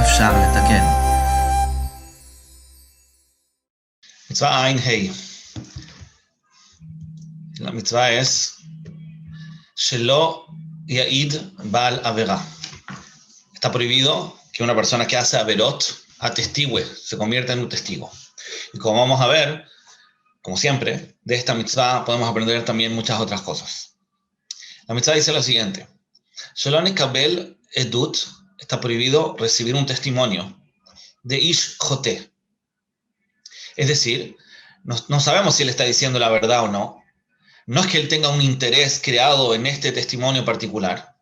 אפשר לתקן. מצווה עין ה'. La mitzvah es שלא יעיד בעל עבירה. Está prohibido que una persona que hace averot atestigue, se convierta en un testigo. Y como vamos a ver, como siempre, de esta mitzvah podemos aprender también muchas otras cosas. La mitzvah dice lo siguiente: שלא נקבל עדות, está prohibido recibir un testimonio de ish joté. Es decir, no sabemos si él está diciendo la verdad o no. No es que él tenga un interés creado en este testimonio particular,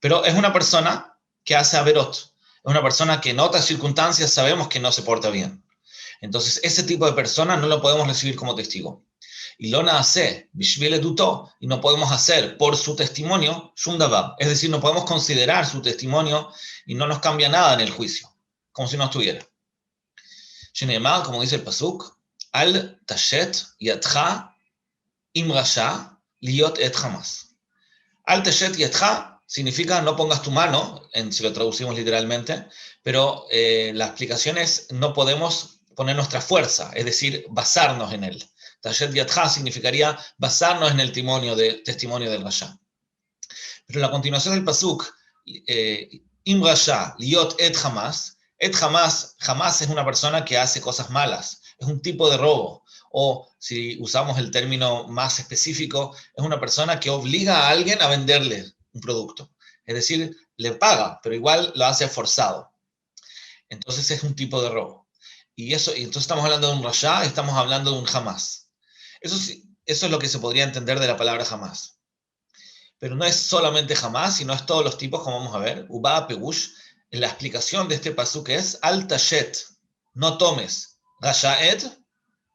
pero es una persona que hace averot, es una persona que en otras circunstancias sabemos que no se porta bien. Entonces, ese tipo de persona no lo podemos recibir como testigo. Y lo nace, bishvil eduto, y no podemos hacer por su testimonio shum davar. Es decir, no podemos considerar su testimonio y no nos cambia nada en el juicio, como si no estuviera. Sheneemar, como dice el pasuk, al tashet yadcha im rasha liot et hamas. Al tashet yadcha significa no pongas tu mano, si lo traducimos literalmente, pero la explicación es no podemos poner nuestra fuerza, es decir, basarnos en él. Tashet yadcha significaría basarnos en el testimonio del rasha. Pero la continuación del pasuk, im rasha liot et hamas es una persona que hace cosas malas, es un tipo de robo. O si usamos el término más específico, es una persona que obliga a alguien a venderle un producto. Es decir, le paga, pero igual lo hace forzado. Entonces es un tipo de robo. Y entonces estamos hablando de un rasha, estamos hablando de un jamás. Eso es lo que se podría entender de la palabra jamás. Pero no es solamente jamás, sino es todos los tipos, como vamos a ver. Uba pegush, la explicación de este pasuk es al tashet, no tomes, rasha ed,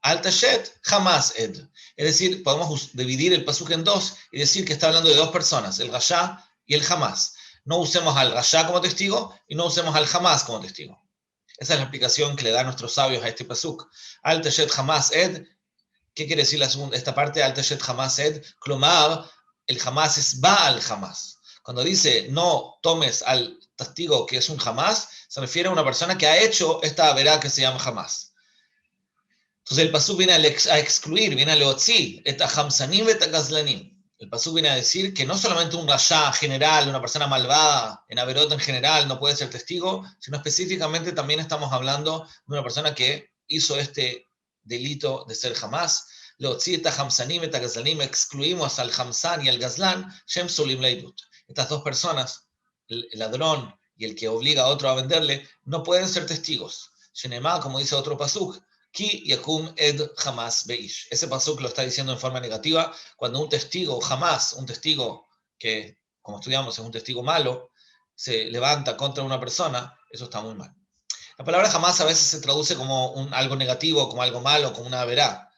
al tashet, jamás ed. Es decir, podemos dividir el pasuk en dos y decir que está hablando de dos personas, el rasha y el jamás. No usemos al rasha como testigo y no usemos al jamás como testigo. Esa es la explicación que le dan nuestros sabios a este pasuk. Al tashet jamás ed. ¿Qué quiere decir esta parte? Al tashet jamás ed. Klomar, el jamás es Baal jamás. Cuando dice no tomes al testigo que es un jamás, se refiere a una persona que ha hecho esta averá que se llama jamás. Entonces el pasuk viene a excluir, viene a leotzi, et hamsanim et gazlanim. El pasuk viene a decir que no solamente un rasha general, una persona malvada, en averot en general, no puede ser testigo, sino específicamente también estamos hablando de una persona que hizo este delito de ser jamás. Leotzi et hamsanim et gazlanim, excluimos al hamsan y al gazlan, shem solim leidut. Estas dos personas, el ladrón y el que obliga a otro a venderle, no pueden ser testigos. Shenemá, como dice otro pasuk, ki yakum ed jamás beish. Ese pasuk lo está diciendo en forma negativa. Cuando un testigo, jamás, un testigo que, como estudiamos, es un testigo malo, se levanta contra una persona, eso está muy mal. La palabra jamás a veces se traduce como algo negativo, como algo malo, como una verá.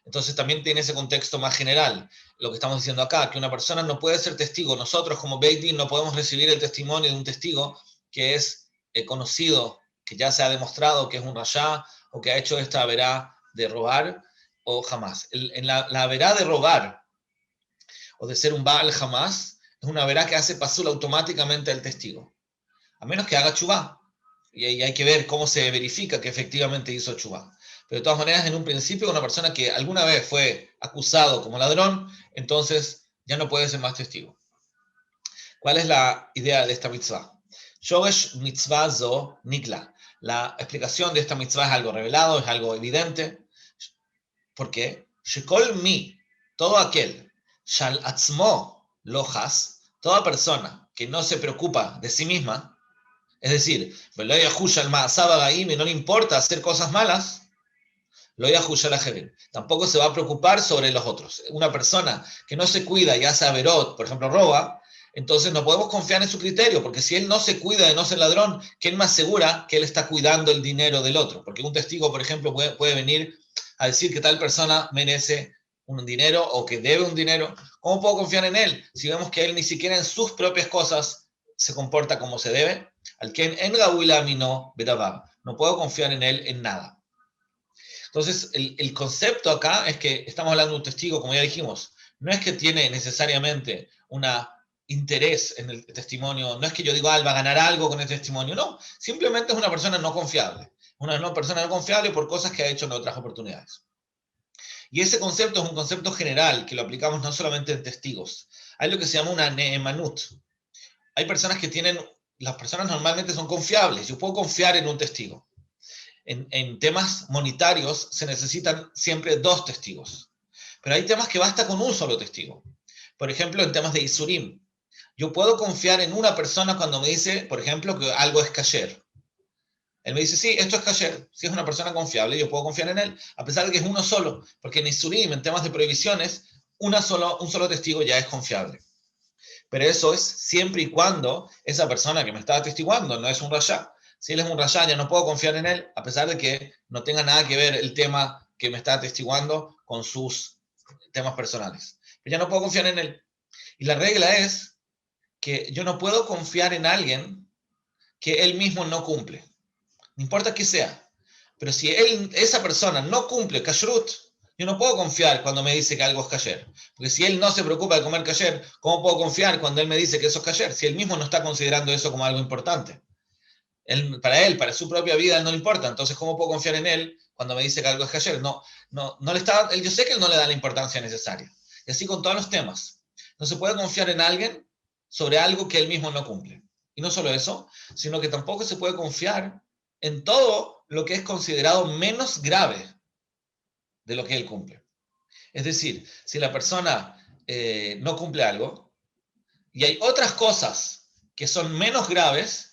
Entonces también tiene ese contexto más general. Lo que estamos diciendo acá, que una persona no puede ser testigo. Nosotros como Beit Din no podemos recibir el testimonio de un testigo que es conocido, que ya se ha demostrado que es un rasha o que ha hecho esta verá de robar o jamás. En la verá de robar o de ser un Baal jamás es una verá que hace pasul automáticamente al testigo. A menos que haga chubá. Y ahí hay que ver cómo se verifica que efectivamente hizo chubá. Pero de todas maneras, en un principio, una persona que alguna vez fue acusado como ladrón, entonces ya no puede ser más testigo. ¿Cuál es la idea de esta mitzvah? Shoresh mitzvah zo nikla. La explicación de esta mitzvah es algo revelado, es algo evidente. ¿Por qué? Shekol mi, todo aquel, shal atzmo lojas, toda persona que no se preocupa de sí misma, es decir, no le importa hacer cosas malas, tampoco se va a preocupar sobre los otros. Una persona que no se cuida y hace averot, por ejemplo, roba, entonces no podemos confiar en su criterio, porque si él no se cuida de no ser ladrón, ¿quién me asegura que él está cuidando el dinero del otro? Porque un testigo, por ejemplo, puede venir a decir que tal persona merece un dinero o que debe un dinero. ¿Cómo puedo confiar en él si vemos que él ni siquiera en sus propias cosas se comporta como se debe? Al quien en no puedo confiar en él en nada. Entonces, el concepto acá es que estamos hablando de un testigo, como ya dijimos, no es que tiene necesariamente una interés en el testimonio. No es que yo digo, él va a ganar algo con el testimonio, no. Simplemente es una persona no confiable. Una persona no confiable por cosas que ha hecho en otras oportunidades. Y ese concepto es un concepto general que lo aplicamos no solamente en testigos. Hay lo que se llama una neemanut. Hay personas que tienen, las personas normalmente son confiables. Yo puedo confiar en un testigo. En temas monetarios se necesitan siempre 2 testigos. Pero hay temas que basta con un solo testigo. Por ejemplo, en temas de Isurim. Yo puedo confiar en una persona cuando me dice, por ejemplo, que algo es kasher. Él me dice, sí, esto es kasher. Si es una persona confiable, yo puedo confiar en él, a pesar de que es uno solo. Porque en Isurim, en temas de prohibiciones, un solo testigo ya es confiable. Pero eso es siempre y cuando esa persona que me está atestiguando no es un rasha. Si él es un rasha, ya no puedo confiar en él, a pesar de que no tenga nada que ver el tema que me está atestiguando con sus temas personales. Pero ya no puedo confiar en él. Y la regla es que yo no puedo confiar en alguien que él mismo no cumple. No importa qué sea. Pero si esa persona no cumple kashrut, yo no puedo confiar cuando me dice que algo es kasher. Porque si él no se preocupa de comer kasher, ¿cómo puedo confiar cuando él me dice que eso es kasher? Si él mismo no está considerando eso como algo importante. Para su propia vida, él no le importa. Entonces, ¿cómo puedo confiar en él cuando me dice que algo es kasher? No le está, yo sé que él no le da la importancia necesaria. Y así con todos los temas. No se puede confiar en alguien sobre algo que él mismo no cumple. Y no solo eso, sino que tampoco se puede confiar en todo lo que es considerado menos grave de lo que él cumple. Es decir, si la persona no cumple algo y hay otras cosas que son menos graves,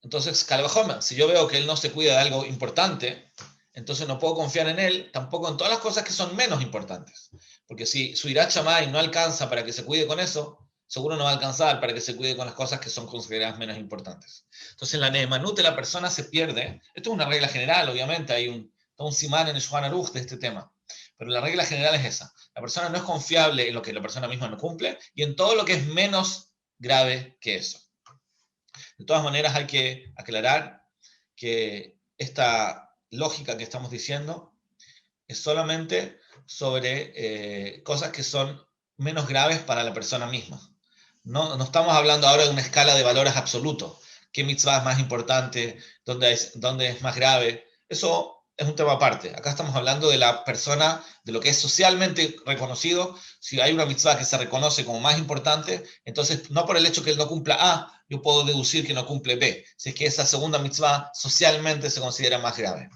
entonces, Calvajoma, si yo veo que él no se cuida de algo importante, entonces no puedo confiar en él tampoco en todas las cosas que son menos importantes. Porque si su Irat Shammai no alcanza para que se cuide con eso, seguro no va a alcanzar para que se cuide con las cosas que son consideradas menos importantes. Entonces, en la Neemanut de la persona se pierde. Esto es una regla general, obviamente, hay un simán en el Shulchan Aruch de este tema. Pero la regla general es esa. La persona no es confiable en lo que la persona misma no cumple y en todo lo que es menos grave que eso. De todas maneras, hay que aclarar que esta lógica que estamos diciendo es solamente sobre cosas que son menos graves para la persona misma. No estamos hablando ahora de una escala de valores absolutos. ¿Qué mitzvah es más importante? ¿Dónde es más grave? Eso es un tema aparte. Acá estamos hablando de la persona, de lo que es socialmente reconocido. Si hay una mitzvah que se reconoce como más importante, entonces no por el hecho que él no cumpla A, yo puedo deducir que no cumple B. Si es que esa segunda mitzvah socialmente se considera más grave.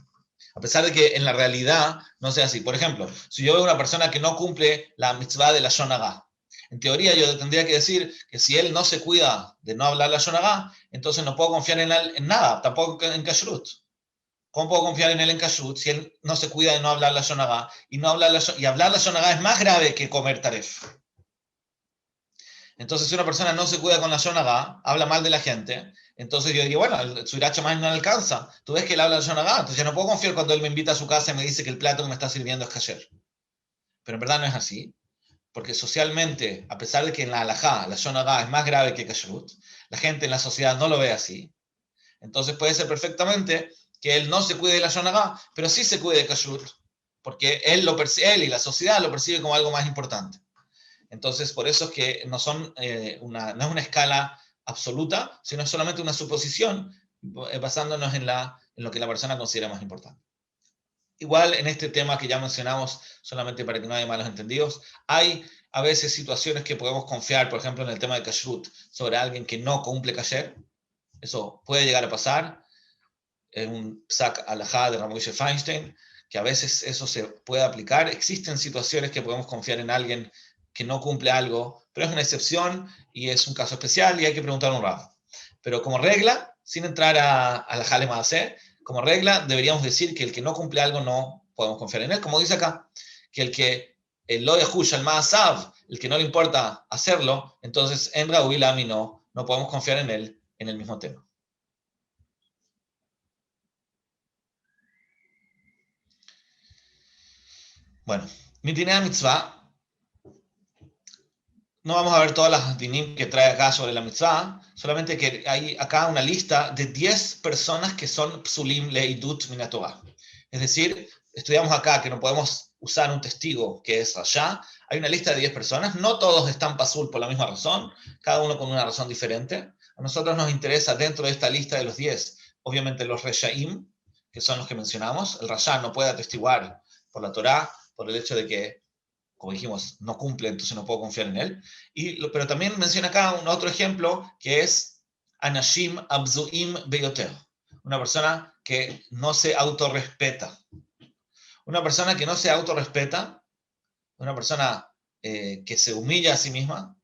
A pesar de que en la realidad no sea así. Por ejemplo, si yo veo una persona que no cumple la mitzvah de la Lashon Hagá, en teoría yo tendría que decir que si él no se cuida de no hablar la Lashon Hagá, entonces no puedo confiar en él en nada, tampoco en Kashrut. ¿Cómo puedo confiar en él en Kashrut si él no se cuida de no hablar la Lashon Hagá? Y hablar la Lashon Hagá es más grave que comer taref. Entonces, si una persona no se cuida con la Lashon Hagá, habla mal de la gente, entonces yo diría, bueno, su Irat Shammai no le alcanza. Tú ves que él habla la Lashon Hagá, entonces yo no puedo confiar cuando él me invita a su casa y me dice que el plato que me está sirviendo es kasher. Pero en verdad no es así, porque socialmente, a pesar de que en la halajá, la Lashon Hagá es más grave que kashrut, la gente en la sociedad no lo ve así. Entonces puede ser perfectamente que él no se cuide de la Lashon Hagá, pero sí se cuide de kashrut, porque él y la sociedad lo percibe como algo más importante. Entonces, por eso es que no es una escala absoluta, sino solamente una suposición basándonos en lo que la persona considera más importante. Igual en este tema que ya mencionamos, solamente para que no haya malos entendidos, hay a veces situaciones que podemos confiar, por ejemplo, en el tema de kashrut, sobre alguien que no cumple kasher. Eso puede llegar a pasar. En un psak alajá de Rav Moshe Feinstein, que a veces eso se puede aplicar. Existen situaciones que podemos confiar en alguien que no cumple algo, pero es una excepción y es un caso especial y hay que preguntar a un rab. Pero como regla, sin entrar a la Jale Maaseh, como regla deberíamos decir que el que no cumple algo no podemos confiar en él, como dice acá, que el lo yahush al maasav, el que no le importa hacerlo, entonces en Raúl Lami no podemos confiar en él en el mismo tema. Bueno, mi dinah mitzvah. No vamos a ver todas las dinim que trae acá sobre la mitzvah, solamente que hay acá una lista de 10 personas que son psulim leidut minatorah. Es decir, estudiamos acá que no podemos usar un testigo que es Rasha. Hay una lista de 10 personas, no todos están pasul por la misma razón, cada uno con una razón diferente. A nosotros nos interesa dentro de esta lista de los 10, obviamente los Reshaim, que son los que mencionamos. El Rasha no puede atestiguar por la Torá, por el hecho de que, como dijimos, no cumple, entonces no puedo confiar en él. Pero también menciona acá un otro ejemplo, que es Anashim Abzuim Beyoter, una persona que no se autorrespeta. Una persona que no se autorrespeta, una persona que se humilla a sí misma,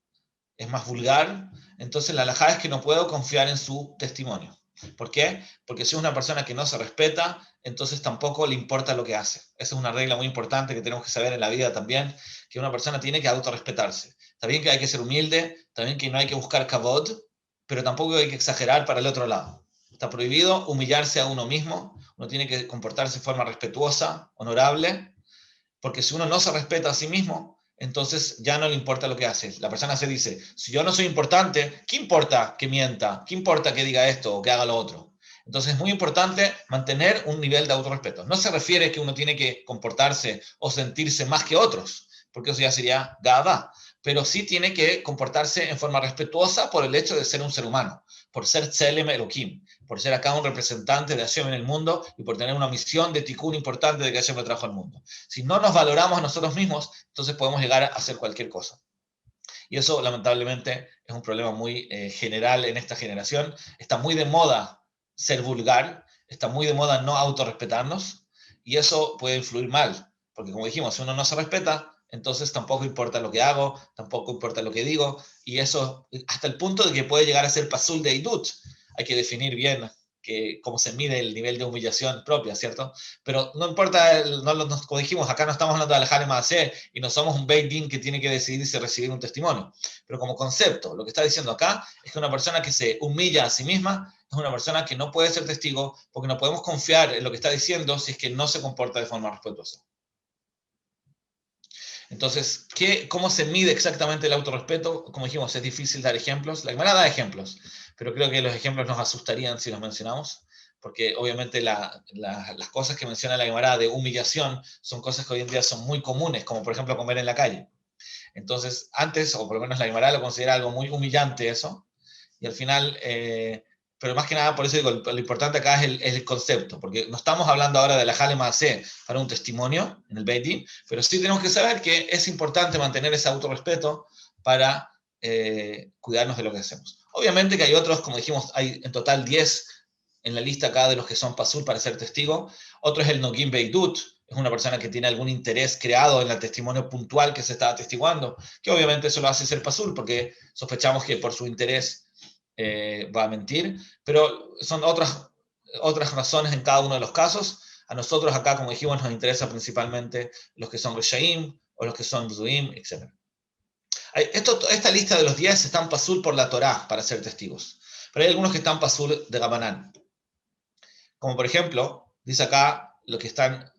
es más vulgar, entonces la halajá es que no puedo confiar en su testimonio. ¿Por qué? Porque si es una persona que no se respeta, entonces tampoco le importa lo que hace. Esa es una regla muy importante que tenemos que saber en la vida también, que una persona tiene que autorrespetarse. Está bien que hay que ser humilde, está bien que no hay que buscar kavod, pero tampoco hay que exagerar para el otro lado. Está prohibido humillarse a uno mismo, uno tiene que comportarse de forma respetuosa, honorable, porque si uno no se respeta a sí mismo, entonces ya no le importa lo que hace. La persona se dice, si yo no soy importante, ¿qué importa que mienta? ¿Qué importa que diga esto o que haga lo otro? Entonces es muy importante mantener un nivel de autorrespeto. No se refiere que uno tiene que comportarse o sentirse más que otros, porque eso ya sería gada, pero sí tiene que comportarse en forma respetuosa por el hecho de ser un ser humano, por ser Tselem Elohim, por ser acá un representante de Hashem en el mundo y por tener una misión de tikkun importante de que Hashem lo trajo al mundo. Si no nos valoramos a nosotros mismos, entonces podemos llegar a hacer cualquier cosa. Y eso, lamentablemente, es un problema muy general en esta generación. Está muy de moda ser vulgar, está muy de moda no autorrespetarnos, y eso puede influir mal, porque como dijimos, si uno no se respeta, entonces tampoco importa lo que hago, tampoco importa lo que digo, y eso hasta el punto de que puede llegar a ser pasul de idut. Hay que definir bien cómo se mide el nivel de humillación propia, ¿cierto? Pero no importa, como dijimos, acá no estamos hablando de Alejandro Macé y no somos un Beit Din que tiene que decidir si recibir un testimonio. Pero como concepto, lo que está diciendo acá es que una persona que se humilla a sí misma es una persona que no puede ser testigo porque no podemos confiar en lo que está diciendo si es que no se comporta de forma respetuosa. Entonces, ¿cómo se mide exactamente el autorrespeto? Como dijimos, es difícil dar ejemplos. La Gemara da ejemplos, pero creo que los ejemplos nos asustarían si los mencionamos, porque obviamente las cosas que menciona la Gemara de humillación son cosas que hoy en día son muy comunes, como por ejemplo comer en la calle. Entonces, antes, o por lo menos la Gemara lo considera algo muy humillante eso, y al final... pero más que nada, por eso digo, lo importante acá es el concepto, porque no estamos hablando ahora de la Hale Maaseh para un testimonio en el Beit Din, pero sí tenemos que saber que es importante mantener ese autorrespeto para cuidarnos de lo que hacemos. Obviamente que hay otros, como dijimos, hay en total 10 en la lista acá de los que son pasul para ser testigo. Otro es el Nogim Beidut, es una persona que tiene algún interés creado en el testimonio puntual que se está atestiguando, que obviamente eso lo hace ser pasul, porque sospechamos que por su interés va a mentir, pero son otras razones en cada uno de los casos. A nosotros acá, como dijimos, nos interesa principalmente los que son Reshaim o los que son Bzuim, etc. Esta lista de los 10 están pasul por la Torá para ser testigos, pero hay algunos que están pasul de Gabanán. Como por ejemplo, dice acá lo que están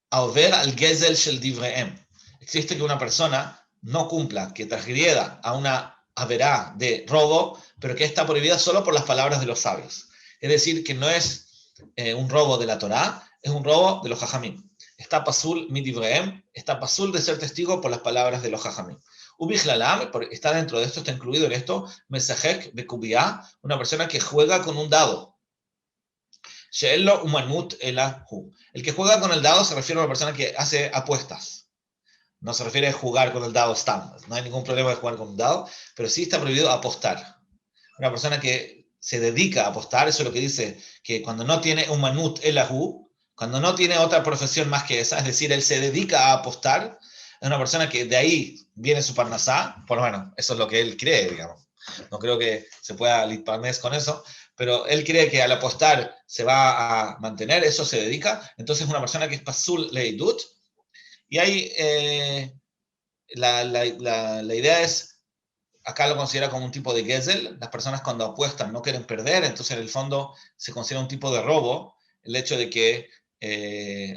Aover al Gezel Shel Divreem. Existe que una persona no cumpla, que transgreda a una haberá de robo, pero que está prohibida solo por las palabras de los sabios. Es decir, que no es un robo de la Torá, es un robo de los Jajamim. Está pasul midivreem, está pasul de ser testigo por las palabras de los Jajamim. Ubichlalam, está dentro de esto, está incluido en esto, mesajek bekubia, una persona que juega con un dado. She'ello umanut elahu. El que juega con el dado se refiere a una persona que hace apuestas. No se refiere a jugar con el dado estándar. No hay ningún problema de jugar con un dado, pero sí está prohibido apostar. Una persona que se dedica a apostar, eso es lo que dice, que cuando no tiene un manut elahu, cuando no tiene otra profesión más que esa, es decir, él se dedica a apostar, es una persona que de ahí viene su parnasá, por lo menos, eso es lo que él cree, digamos. No creo que se pueda litparnés con eso, pero él cree que al apostar se va a mantener, eso se dedica, entonces es una persona que es pasul leidut. Y ahí la idea es, acá lo considera como un tipo de gezel. Las personas cuando apuestan no quieren perder, entonces en el fondo se considera un tipo de robo, el hecho de que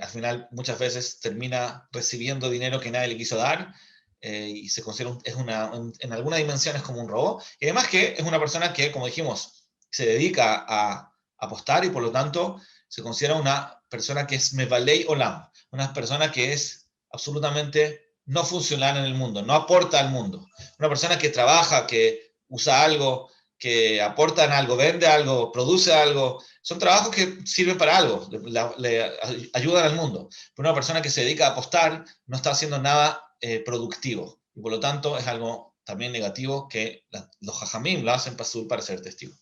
al final muchas veces termina recibiendo dinero que nadie le quiso dar, y se considera, en alguna dimensión es como un robo. Y además que es una persona que, como dijimos, se dedica a apostar y por lo tanto se considera una persona que es mevalei olam, una persona que es absolutamente no funcional en el mundo, no aporta al mundo. Una persona que trabaja, que usa algo, que aporta en algo, vende algo, produce algo, son trabajos que sirven para algo, le ayudan al mundo. Pero una persona que se dedica a apostar no está haciendo nada productivo. Y por lo tanto es algo también negativo que los jajamim lo hacen pasul para ser testigo.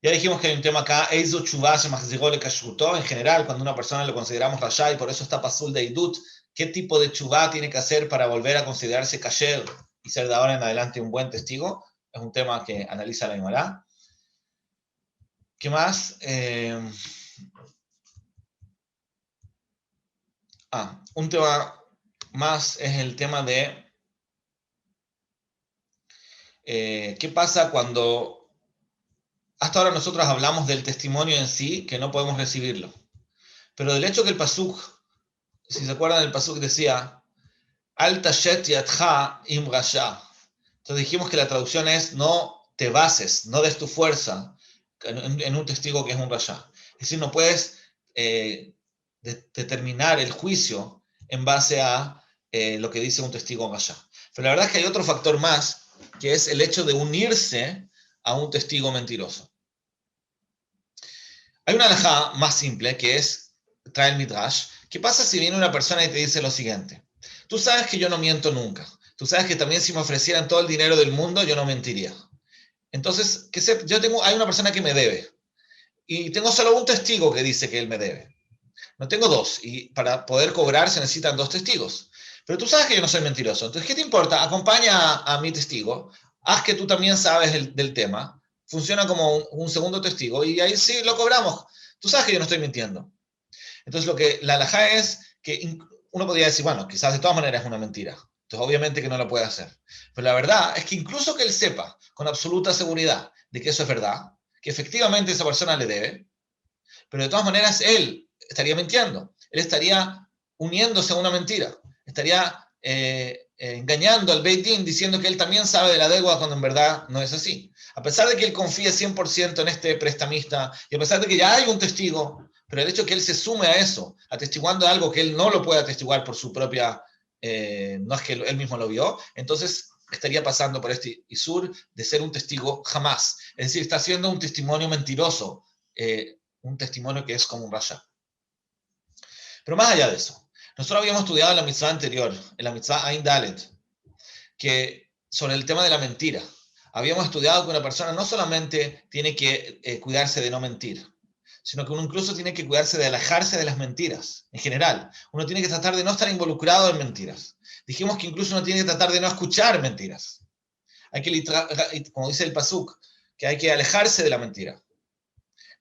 Ya dijimos que hay un tema acá, Eizo Chuvá Shemachziró le Kashrutó. En general, cuando una persona lo consideramos Rasha y por eso está pasul de Idut, ¿qué tipo de Chuvá tiene que hacer para volver a considerarse kasher y ser de ahora en adelante un buen testigo? Es un tema que analiza la Gemara. ¿Qué más? Un tema más es el tema de qué pasa cuando hasta ahora nosotros hablamos del testimonio en sí, que no podemos recibirlo. Pero del hecho que el pasuk, si se acuerdan, el pasuk decía, Al tashet yadcha im rasha. Entonces dijimos que la traducción es, no te bases, no des tu fuerza en un testigo que es un rasha. Es decir, no puedes determinar el juicio en base a lo que dice un testigo rasha. Pero la verdad es que hay otro factor más, que es el hecho de unirse a un testigo mentiroso. Hay una halajá más simple que es, trae el Midrash. ¿Qué pasa si viene una persona y te dice lo siguiente? Tú sabes que yo no miento nunca. Tú sabes que también si me ofrecieran todo el dinero del mundo, yo no mentiría. Entonces, hay una persona que me debe. Y tengo solo un testigo que dice que él me debe. No tengo dos. Y para poder cobrar se necesitan dos testigos. Pero tú sabes que yo no soy mentiroso. Entonces, ¿qué te importa? Acompaña a mi testigo. Haz que tú también sabes del tema. Funciona como un segundo testigo y ahí sí lo cobramos. Tú sabes que yo no estoy mintiendo. Entonces, lo que la halajá es que uno podría decir, bueno, quizás de todas maneras es una mentira. Entonces, obviamente que no lo puede hacer. Pero la verdad es que incluso que él sepa con absoluta seguridad de que eso es verdad, que efectivamente esa persona le debe, pero de todas maneras él estaría mintiendo. Él estaría uniéndose a una mentira. Estaría engañando al Beit Din diciendo que él también sabe de la deuda cuando en verdad no es así. A pesar de que él confíe 100% en este prestamista y a pesar de que ya hay un testigo, pero el hecho de que él se sume a eso, atestiguando algo que él no lo puede atestiguar por su propia, no es que él mismo lo vio, entonces estaría pasando por este isur de ser un testigo jamás. Es decir, está haciendo un testimonio mentiroso, un testimonio que es como un rasha. Pero más allá de eso, nosotros habíamos estudiado en la mitzvah anterior, en la mitzvah Ain Dalet, que sobre el tema de la mentira. Habíamos estudiado que una persona no solamente tiene que cuidarse de no mentir, sino que uno incluso tiene que cuidarse de alejarse de las mentiras, en general. Uno tiene que tratar de no estar involucrado en mentiras. Dijimos que incluso uno tiene que tratar de no escuchar mentiras. Hay que, como dice el pasuk, que hay que alejarse de la mentira.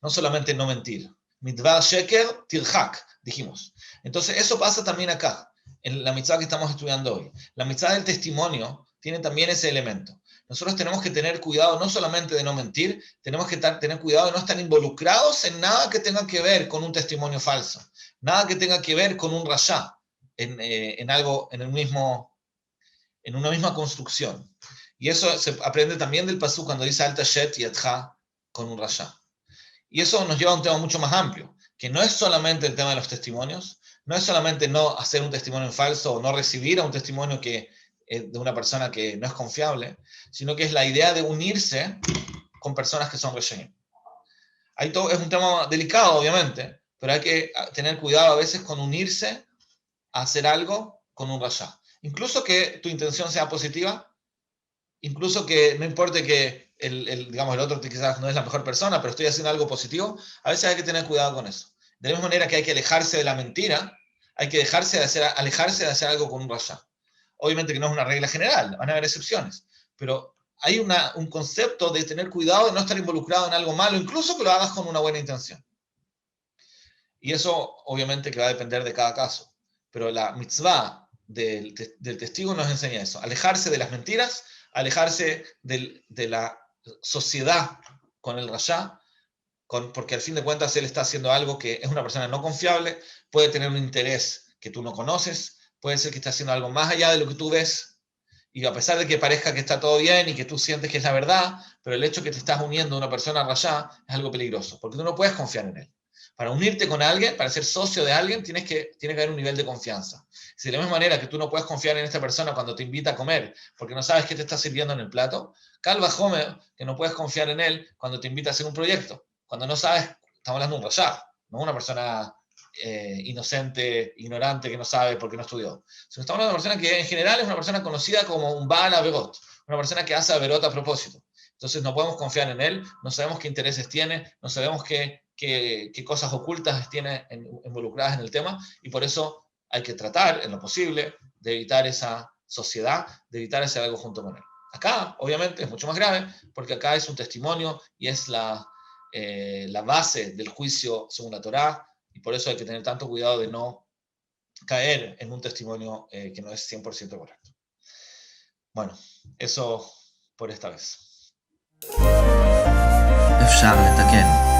No solamente no mentir. Midvar sheker tirhak, dijimos. Entonces, eso pasa también acá, en la mitzvah que estamos estudiando hoy. La mitzvah del testimonio tiene también ese elemento. Nosotros tenemos que tener cuidado no solamente de no mentir, tenemos que tener cuidado de no estar involucrados en nada que tenga que ver con un testimonio falso, nada que tenga que ver con un rasha, en algo, en una misma construcción. Y eso se aprende también del pasú cuando dice al tashet y adja con un rasha. Y eso nos lleva a un tema mucho más amplio, que no es solamente el tema de los testimonios, no es solamente no hacer un testimonio falso o no recibir a un testimonio de una persona que no es confiable, sino que es la idea de unirse con personas que son reshenim. Es un tema delicado, obviamente, pero hay que tener cuidado a veces con unirse a hacer algo con un rasha. Incluso que tu intención sea positiva, incluso que no importe que digamos, el otro quizás no es la mejor persona, pero estoy haciendo algo positivo, a veces hay que tener cuidado con eso. De la misma manera que hay que alejarse de la mentira, hay que alejarse de hacer algo con un rasha. Obviamente que no es una regla general, van a haber excepciones, pero hay un concepto de tener cuidado de no estar involucrado en algo malo, incluso que lo hagas con una buena intención. Y eso obviamente que va a depender de cada caso, pero la mitzvah del testigo nos enseña eso, alejarse de las mentiras, alejarse de la sociedad con el rasha, porque al fin de cuentas él está haciendo algo que es una persona no confiable, puede tener un interés que tú no conoces, puede ser que esté haciendo algo más allá de lo que tú ves, y a pesar de que parezca que está todo bien y que tú sientes que es la verdad, pero el hecho de que te estás uniendo a una persona rasha es algo peligroso, porque tú no puedes confiar en él. Para unirte con alguien, para ser socio de alguien, tiene que haber un nivel de confianza. Si de la misma manera que tú no puedes confiar en esta persona cuando te invita a comer, porque no sabes qué te está sirviendo en el plato, Calva Homer, que no puedes confiar en él cuando te invita a hacer un proyecto, cuando no sabes, estamos hablando de un rayá, no una persona inocente, ignorante, que no sabe porque no estudió. Sino estamos hablando de una persona que en general es una persona conocida como un Baal Averot, una persona que hace Averot a propósito. Entonces no podemos confiar en él, no sabemos qué intereses tiene, no sabemos qué cosas ocultas tiene involucradas en el tema, y por eso hay que tratar, en lo posible, de evitar esa sociedad, de evitar hacer algo junto con él. Acá, obviamente, es mucho más grave, porque acá es un testimonio y es la base del juicio según la Torá, y por eso hay que tener tanto cuidado de no caer en un testimonio que no es 100% correcto. Bueno, eso por esta vez. אפשר לתקן.